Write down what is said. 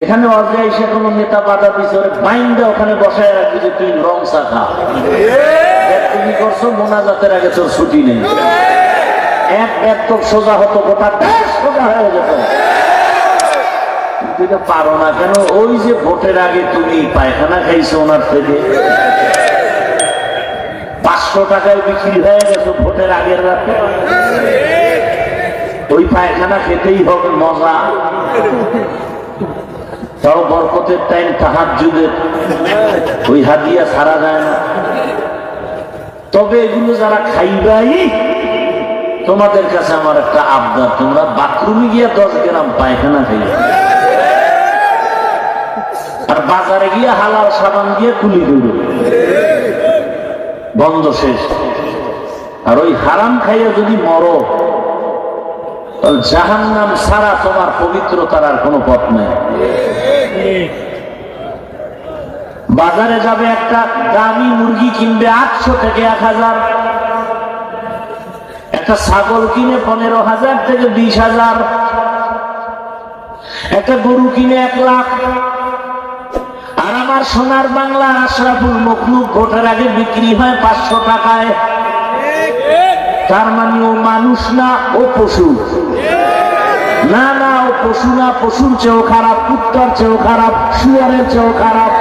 এখানে অর্জে এসে কোনো নেতা বাধা পিছনে বাইন্দা ওখানে বসায় রাখবি যে তুই রং চা খা। তুমি করছো মোনাজাতের আগে তোর ছুটি নেই, এক তো সোজা হতো, গোটা সোজা হয়ে যেত। তুই তো পারো না কেন? ওই যে ভোটের আগে তুমি পায়খানা খাইছো ওনার থেকে, 500 টাকায় বিক্রি হয়ে গেছো ভোটের আগের রাতে। ওই পায়খানা খেতেই হবে, মজা। তাও বরকতের টাইম, তাহাজ্জুদের, ওই হাদিয়া ছাড়া যায় না। তবে এগুলো যারা খাইবাই, তোমাদের কাছে আমার একটা আবদার, তোমরা বাথরুমে গিয়ে 10 গ্রাম পায়খানা খাইবে, আর বাজারে গিয়ে হালাল সাবান দিয়ে কুলি দেবে, বন্ধ, শেষ। আর ওই হারাম খাইয়া যদি মরো, জাহান্নাম ছাড়া তোমার পবিত্রতার আর কোনো পথ নেই। বাজারে যাবে, একটা দামি মুরগি কিনবে 800 থেকে 1000, একটা ছাগল কিনে 15,000 থেকে 20,000, একটা গরু কিনে 1 লাখ। আর আমার সোনার বাংলা আশরাফুল মখলুক ভোটের আগে বিক্রি হয় 500 টাকায়। তার মানে ও মানুষ না, ও পশু। না না, ও পশু না, পশুর চেয়েও খারাপ, কুত্তার চেয়েও খারাপ, শুয়ারের চেয়েও খারাপ।